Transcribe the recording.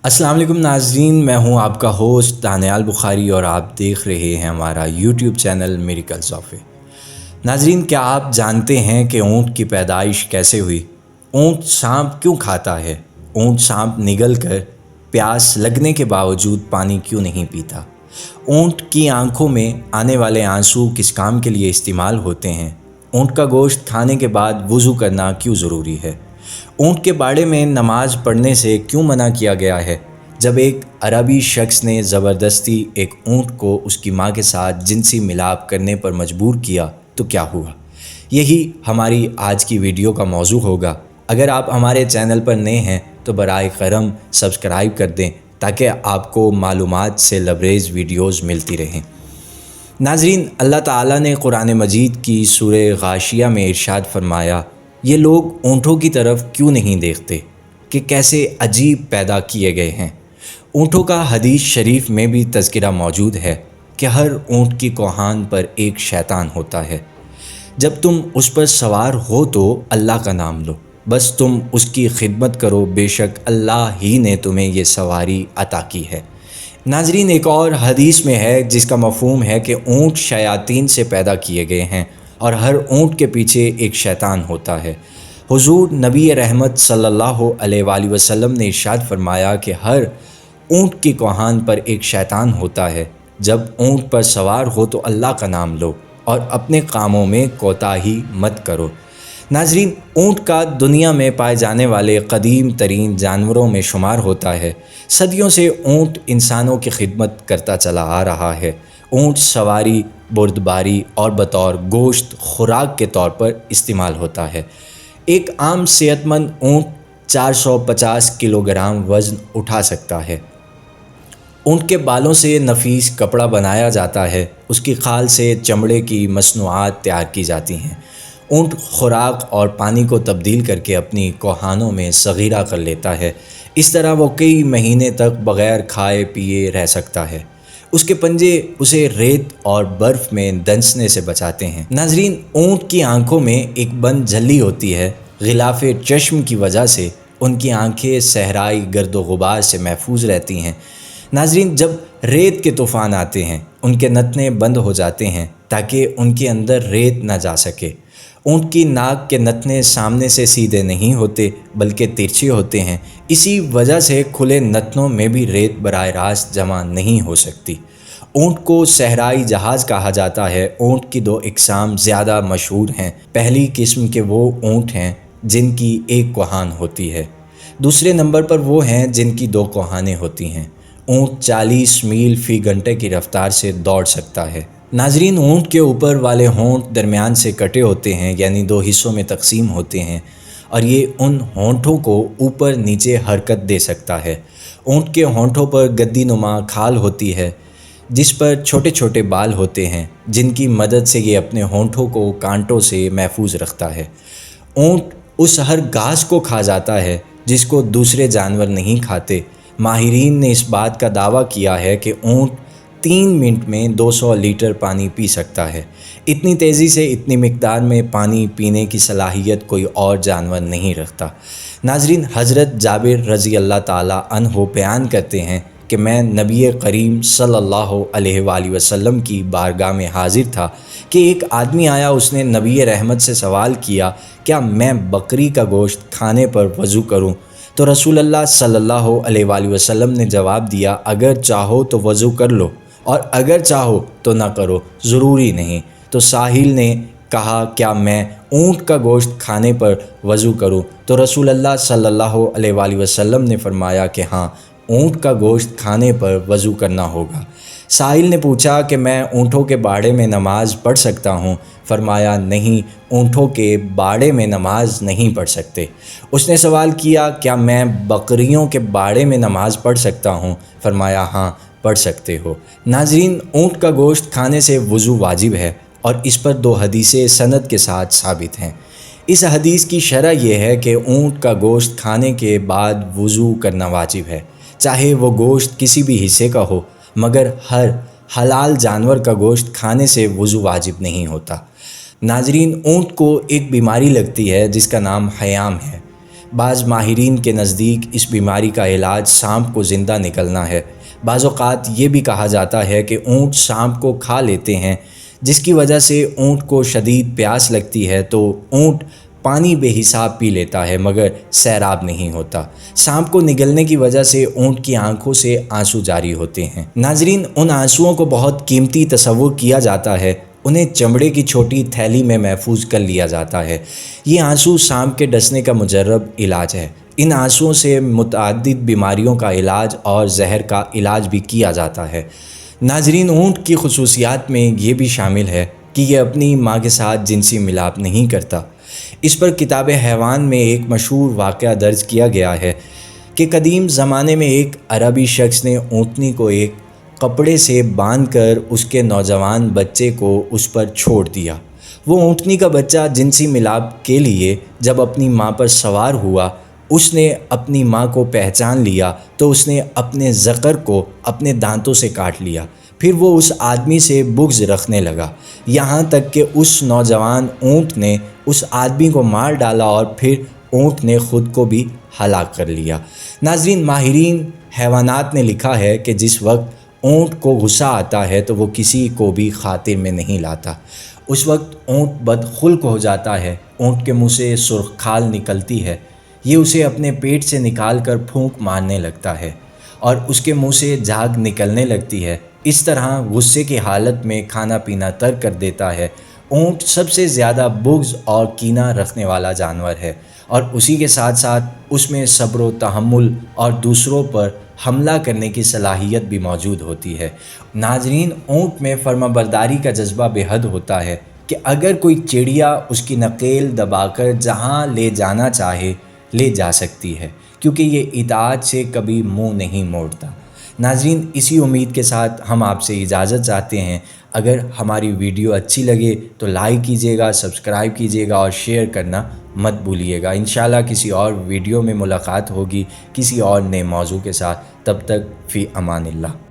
السلام علیکم ناظرین، میں ہوں آپ کا ہوسٹ دانیال بخاری اور آپ دیکھ رہے ہیں ہمارا YouTube channel miracles of faith. ناظرین، کیا آپ جانتے ہیں کہ اونٹ کی پیدائش کیسے ہوئی؟ اونٹ سانپ کیوں کھاتا ہے؟ اونٹ سانپ نگل کر پیاس لگنے کے باوجود پانی کیوں نہیں پیتا؟ اونٹ کی آنکھوں میں آنے والے آنسو کس کام کے لیے استعمال ہوتے ہیں؟ اونٹ کا گوشت کھانے کے بعد وضو کرنا کیوں ضروری ہے؟ اونٹ کے باڑے میں نماز پڑھنے سے کیوں منع کیا گیا ہے؟ جب ایک عربی شخص نے زبردستی ایک اونٹ کو اس کی ماں کے ساتھ جنسی ملاپ کرنے پر مجبور کیا تو کیا ہوا؟ یہی ہماری آج کی ویڈیو کا موضوع ہوگا۔ اگر آپ ہمارے چینل پر نئے ہیں تو برائے کرم سبسکرائب کر دیں تاکہ آپ کو معلومات سے لبریز ویڈیوز ملتی رہیں۔ ناظرین، اللہ تعالیٰ نے قرآن مجید کی سورہ غاشیہ میں ارشاد فرمایا، یہ لوگ اونٹوں کی طرف کیوں نہیں دیکھتے کہ کیسے عجیب پیدا کیے گئے ہیں۔ اونٹوں کا حدیث شریف میں بھی تذکرہ موجود ہے کہ ہر اونٹ کی کوہان پر ایک شیطان ہوتا ہے۔ جب تم اس پر سوار ہو تو اللہ کا نام لو، بس تم اس کی خدمت کرو، بے شک اللہ ہی نے تمہیں یہ سواری عطا کی ہے۔ ناظرین، ایک اور حدیث میں ہے جس کا مفہوم ہے کہ اونٹ شیاطین سے پیدا کیے گئے ہیں اور ہر اونٹ کے پیچھے ایک شیطان ہوتا ہے۔ حضور نبی رحمت صلی اللہ علیہ وآلہ وسلم نے ارشاد فرمایا کہ ہر اونٹ کی کوہان پر ایک شیطان ہوتا ہے۔ جب اونٹ پر سوار ہو تو اللہ کا نام لو اور اپنے کاموں میں کوتاہی مت کرو۔ ناظرین، اونٹ کا دنیا میں پائے جانے والے قدیم ترین جانوروں میں شمار ہوتا ہے۔ صدیوں سے اونٹ انسانوں کی خدمت کرتا چلا آ رہا ہے۔ اونٹ سواری، بردباری اور بطور گوشت خوراک کے طور پر استعمال ہوتا ہے۔ ایک عام صحت مند اونٹ 450 کلو گرام وزن اٹھا سکتا ہے۔ اونٹ کے بالوں سے نفیس کپڑا بنایا جاتا ہے، اس کی کھال سے چمڑے کی مصنوعات تیار کی جاتی ہیں۔ اونٹ خوراک اور پانی کو تبدیل کر کے اپنی کوہانوں میں صغیرہ کر لیتا ہے۔ اس طرح وہ کئی مہینے تک بغیر کھائے پیے رہ سکتا ہے۔ اس کے پنجے اسے ریت اور برف میں دنسنے سے بچاتے ہیں۔ ناظرین، اونٹ کی آنکھوں میں ایک بند جھلی ہوتی ہے۔ غلاف چشم کی وجہ سے ان کی آنکھیں صحرائی گرد و غبار سے محفوظ رہتی ہیں۔ ناظرین، جب ریت کے طوفان آتے ہیں ان کے نتنے بند ہو جاتے ہیں تاکہ ان کے اندر ریت نہ جا سکے۔ اونٹ کی ناک کے نتنے سامنے سے سیدھے نہیں ہوتے بلکہ ترچھے ہوتے ہیں، اسی وجہ سے کھلے نتنوں میں بھی ریت براہ راست جمع نہیں ہو سکتی۔ اونٹ کو صحرائی جہاز کہا جاتا ہے۔ اونٹ کی دو اقسام زیادہ مشہور ہیں۔ پہلی قسم کے وہ اونٹ ہیں جن کی ایک کوہان ہوتی ہے۔ دوسرے نمبر پر وہ ہیں جن کی دو کوہانیں ہوتی ہیں۔ اونٹ 40 میل فی گھنٹے کی رفتار سے دوڑ سکتا ہے۔ ناظرین، اونٹ کے اوپر والے ہونٹ درمیان سے کٹے ہوتے ہیں، یعنی دو حصوں میں تقسیم ہوتے ہیں، اور یہ ان ہونٹوں کو اوپر نیچے حرکت دے سکتا ہے۔ اونٹ کے ہونٹوں پر گدی نما کھال ہوتی ہے جس پر چھوٹے چھوٹے بال ہوتے ہیں، جن کی مدد سے یہ اپنے ہونٹوں کو کانٹوں سے محفوظ رکھتا ہے۔ اونٹ اس ہر گھاس کو کھا جاتا ہے جس کو دوسرے جانور نہیں کھاتے۔ ماہرین نے اس بات کا دعویٰ کیا ہے کہ اونٹ 3 منٹ میں 200 لیٹر پانی پی سکتا ہے۔ اتنی تیزی سے اتنی مقدار میں پانی پینے کی صلاحیت کوئی اور جانور نہیں رکھتا۔ ناظرین، حضرت جابر رضی اللہ تعالیٰ عنہ بیان کرتے ہیں کہ میں نبی کریم صلی اللہ علیہ وآلہ وسلم کی بارگاہ میں حاضر تھا کہ ایک آدمی آیا، اس نے نبی رحمت سے سوال کیا، کیا میں بکری کا گوشت کھانے پر وضو کروں؟ تو رسول اللہ صلی اللہ علیہ وآلہ وسلم نے جواب دیا، اگر چاہو تو وضو کر لو اور اگر چاہو تو نہ کرو، ضروری نہیں۔ تو ساحل نے کہا، کیا میں اونٹ کا گوشت کھانے پر وضو کروں؟ تو رسول اللہ صلی اللہ علیہ وآلہ وسلم نے فرمایا کہ ہاں، اونٹ کا گوشت کھانے پر وضو کرنا ہوگا۔ ساحل نے پوچھا کہ میں اونٹوں کے باڑے میں نماز پڑھ سکتا ہوں؟ فرمایا، نہیں، اونٹوں کے باڑے میں نماز نہیں پڑھ سکتے۔ اس نے سوال کیا، کیا میں بکریوں کے باڑے میں نماز پڑھ سکتا ہوں؟ فرمایا، ہاں، پڑھ سکتے ہو۔ ناظرین، اونٹ کا گوشت کھانے سے وضو واجب ہے اور اس پر 2 حدیثیں سند کے ساتھ ثابت ہیں۔ اس حدیث کی شرح یہ ہے کہ اونٹ کا گوشت کھانے کے بعد وضو کرنا واجب ہے، چاہے وہ گوشت کسی بھی حصے کا ہو، مگر ہر حلال جانور کا گوشت کھانے سے وضو واجب نہیں ہوتا۔ ناظرین، اونٹ کو ایک بیماری لگتی ہے جس کا نام حیام ہے۔ بعض ماہرین کے نزدیک اس بیماری کا علاج سانپ کو زندہ نکلنا ہے۔ بعض اوقات یہ بھی کہا جاتا ہے کہ اونٹ سانپ کو کھا لیتے ہیں، جس کی وجہ سے اونٹ کو شدید پیاس لگتی ہے تو اونٹ پانی بے حساب پی لیتا ہے مگر سیراب نہیں ہوتا۔ سانپ کو نگلنے کی وجہ سے اونٹ کی آنکھوں سے آنسو جاری ہوتے ہیں۔ ناظرین، ان آنسوؤں کو بہت قیمتی تصور کیا جاتا ہے، انہیں چمڑے کی چھوٹی تھیلی میں محفوظ کر لیا جاتا ہے۔ یہ آنسو سانپ کے ڈسنے کا مجرب علاج ہے۔ ان آنسوؤں سے متعدد بیماریوں کا علاج اور زہر کا علاج بھی کیا جاتا ہے۔ ناظرین، اونٹ کی خصوصیات میں یہ بھی شامل ہے کہ یہ اپنی ماں کے ساتھ جنسی ملاپ نہیں کرتا۔ اس پر کتاب حیوان میں ایک مشہور واقعہ درج کیا گیا ہے کہ قدیم زمانے میں ایک عربی شخص نے اونٹنی کو ایک کپڑے سے باندھ کر اس کے نوجوان بچے کو اس پر چھوڑ دیا۔ وہ اونٹنی کا بچہ جنسی ملاپ کے لیے جب اپنی ماں پر سوار ہوا، اس نے اپنی ماں کو پہچان لیا تو اس نے اپنے ذکر کو اپنے دانتوں سے کاٹ لیا۔ پھر وہ اس آدمی سے بغض رکھنے لگا، یہاں تک کہ اس نوجوان اونٹ نے اس آدمی کو مار ڈالا اور پھر اونٹ نے خود کو بھی ہلاک کر لیا۔ ناظرین، ماہرین حیوانات نے لکھا ہے کہ جس وقت اونٹ کو غصہ آتا ہے تو وہ کسی کو بھی خاطر میں نہیں لاتا۔ اس وقت اونٹ بدخلق ہو جاتا ہے، اونٹ کے منہ سے سرخ کھال نکلتی ہے، یہ اسے اپنے پیٹ سے نکال کر پھونک مارنے لگتا ہے اور اس کے منہ سے جھاگ نکلنے لگتی ہے۔ اس طرح غصے کی حالت میں کھانا پینا ترک کر دیتا ہے۔ اونٹ سب سے زیادہ بغض اور کینہ رکھنے والا جانور ہے اور اسی کے ساتھ ساتھ اس میں صبر و تحمل اور دوسروں پر حملہ کرنے کی صلاحیت بھی موجود ہوتی ہے۔ ناظرین، اونٹ میں فرمانبرداری کا جذبہ بے حد ہوتا ہے کہ اگر کوئی چڑیا اس کی نکیل دبا کر جہاں لے جانا چاہے لے جا سکتی ہے، کیونکہ یہ اطاعت سے کبھی منہ نہیں موڑتا۔ ناظرین، اسی امید کے ساتھ ہم آپ سے اجازت چاہتے ہیں۔ اگر ہماری ویڈیو اچھی لگے تو لائک کیجیے گا، سبسکرائب کیجیے گا اور شیئر کرنا مت بھولیے گا۔ انشاءاللہ کسی اور ویڈیو میں ملاقات ہوگی کسی اور نئے موضوع کے ساتھ۔ تب تک فی امان اللہ۔